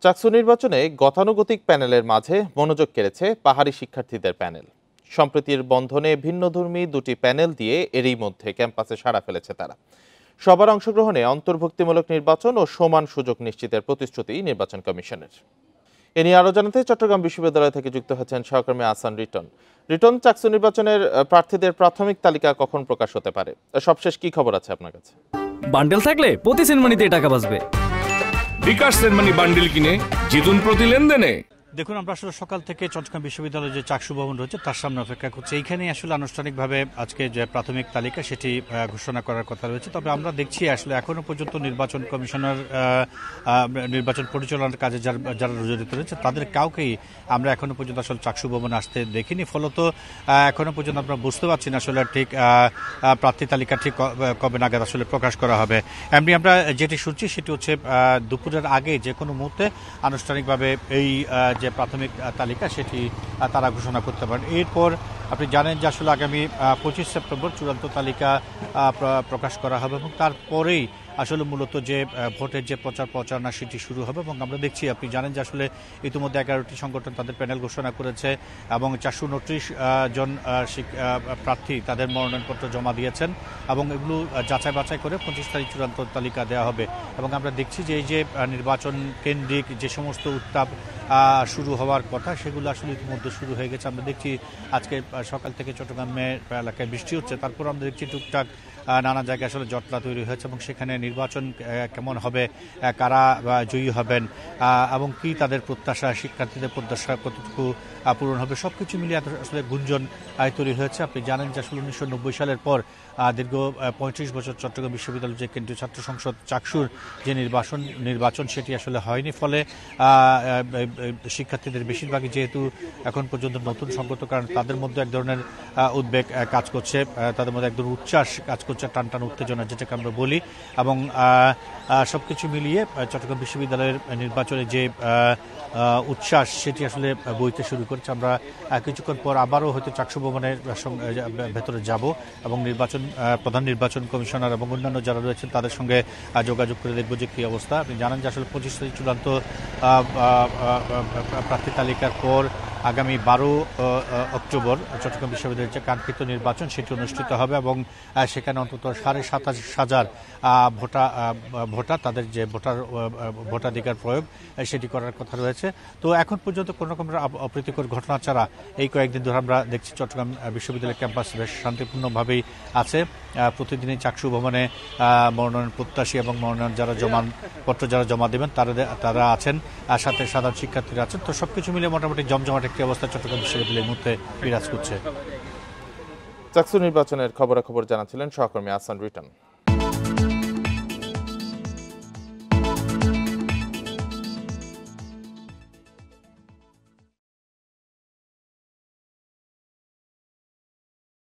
চাকসু নির্বাচনে গতানুগতিক প্যানেলের মাঝে মনোযোগ কেড়েছে পাহাড়ি শিক্ষার্থীদের প্যানেল। সম্প্রীতির বন্ধনে ভিন্নধর্মী দুটি প্যানেল দিয়ে এরই মধ্যে ক্যাম্পাসে সাড়া ফেলেছে তারা। সবার অংশগ্রহণে অন্তর্ভুক্তিমূলক নির্বাচন ও সমান সুযোগ নিশ্চিতের প্রতিশ্রুতি নির্বাচন কমিশনের। এ নিয়ে আরও জানাতে চট্টগ্রাম বিশ্ববিদ্যালয় থেকে যুক্ত হচ্ছেন সহকর্মী আহসান রিটন। রিটন, চাকসু নির্বাচনের প্রার্থীদের প্রাথমিক তালিকা কখন প্রকাশ হতে পারে? সবশেষ কি খবর আছে আপনার কাছে? বান্ডেল থাকলে প্রতি সেনমানিতে টাকা বাঁচবে। বিকাশ সেনমানি বান্ডেল কিনে জিতুন প্রতি লেনদেনে। দেখুন, আমরা আসলে সকাল থেকে চট্টগ্রাম বিশ্ববিদ্যালয়ের যে চাকসু ভবন রয়েছে তার সামনে অপেক্ষা করছি। এইখানে আসলে আনুষ্ঠানিকভাবে আজকে যে প্রাথমিক তালিকা সেটি ঘোষণা করার কথা রয়েছে। তবে আমরা দেখছি আসলে এখনো পর্যন্ত নির্বাচন কমিশনার নির্বাচন পরিচালনার কাজে যারা জড়িত রয়েছে তাদের কাউকেই আমরা এখনো পর্যন্ত আসলে চাকসু ভবনে আসতে দেখিনি। ফলত এখনো পর্যন্ত আমরা বুঝতে পারছি না আসলে ঠিক প্রার্থী তালিকা ঠিক কবে নাগাদ আসলে প্রকাশ করা হবে। এমনি আমরা যেটি শুনছি সেটি হচ্ছে দুপুরের আগে যে কোনো মুহূর্তে আনুষ্ঠানিকভাবে এই যে প্রাথমিক তালিকা সেটি তারা ঘোষণা করতে পারেন। এরপর আপনি জানেন যে আসলে আগামী 25 সেপ্টেম্বর চূড়ান্ত তালিকা প্রকাশ করা হবে এবং তারপরেই আসলে মূলত যে ভোটের যে প্রচারণা সেটি শুরু হবে। এবং আমরা দেখছি, আপনি জানেন যে আসলে ইতিমধ্যে 11টি সংগঠন তাদের প্যানেল ঘোষণা করেছে এবং 429 জন প্রার্থী তাদের মনোনয়নপত্র জমা দিয়েছেন এবং এগুলো যাচাই বাছাই করে 25 তারিখ চূড়ান্ত তালিকা দেওয়া হবে। এবং আমরা দেখছি যে এই যে নির্বাচন কেন্দ্রিক যে সমস্ত উত্তাপ শুরু হওয়ার কথা সেগুলো আসলে ইতিমধ্যে শুরু হয়ে গেছে। আমরা দেখছি আজকে সকাল থেকে চট্টগ্রামের এলাকায় বৃষ্টি হচ্ছে, তারপর আমরা দেখছি টুকটাক নানা জায়গায় আসলে জটলা তৈরি হয়েছে এবং সেখানে নির্বাচন কেমন হবে, কারা জয়ী হবেন এবং কি তাদের প্রত্যাশা, শিক্ষার্থীদের প্রত্যাশা কতটুকু পূরণ হবে, সবকিছু মিলিয়ে আসলে গুঞ্জন তৈরি হয়েছে। আপনি জানেন যে আসলে 1990 সালের পর দীর্ঘ 35 বছর চট্টগ্রাম বিশ্ববিদ্যালয়ের যে কেন্দ্রীয় ছাত্র সংসদ চাকসুর যে নির্বাচন সেটি আসলে হয়নি। ফলে শিক্ষার্থীদের বেশিরভাগই যেহেতু এখন পর্যন্ত নতুন সংগত, কারণ তাদের মধ্যে এক ধরনের উদ্বেগ কাজ করছে, তাদের মধ্যে এক ধরনের উচ্ছ্বাস কাজ করছে, টানটান উত্তেজনা যেটাকে আমরা বলি। এবং সবকিছু মিলিয়ে চট্টগ্রাম বিশ্ববিদ্যালয়ের নির্বাচনে যে উচ্ছ্বাস সেটি আসলে বইতে শুরু করেছে। আমরা কিছুক্ষণ পর আবারও হয়তো চাকসু ভবনের ভেতরে যাব এবং প্রধান নির্বাচন কমিশনার এবং অন্যান্য যারা রয়েছেন তাদের সঙ্গে যোগাযোগ করে দেখব যে কী অবস্থা। আপনি জানেন যে আসলে 25 তারিখ চূড়ান্ত প্রার্থী তালিকার পর আগামী 12 অক্টোবর চট্টগ্রাম বিশ্ববিদ্যালয়ের যে কাঙ্ক্ষিত নির্বাচন সেটি অনুষ্ঠিত হবে এবং সেখানে অন্তত 27,500 ভোটার তাদের যে ভোটাধিকার প্রয়োগ সেটি করার কথা রয়েছে। তো এখন পর্যন্ত কোনো রকম অপ্রীতিকর ঘটনা ছাড়া এই কয়েকদিন ধরে আমরা দেখছি চট্টগ্রাম বিশ্ববিদ্যালয়ের ক্যাম্পাস বেশ শান্তিপূর্ণভাবেই আছে। প্রতিদিনই চাকসু ভবনে মনোনয়ন প্রত্যাশী এবং মনোনয়ন যারা জমা দেবেন তারা আছেন, আর সাথে সাধারণ শিক্ষার্থীরা আছেন। তো সবকিছু মিলে মোটামুটি জমজমাট একটি অবস্থা চট্টগ্রাম বিশ্ববিদ্যালয়ের মধ্যে বিরাজ করছে। চাকসু নির্বাচনের খবরাখবর জানাচ্ছিলেন সহকর্মী আহসান রিটন।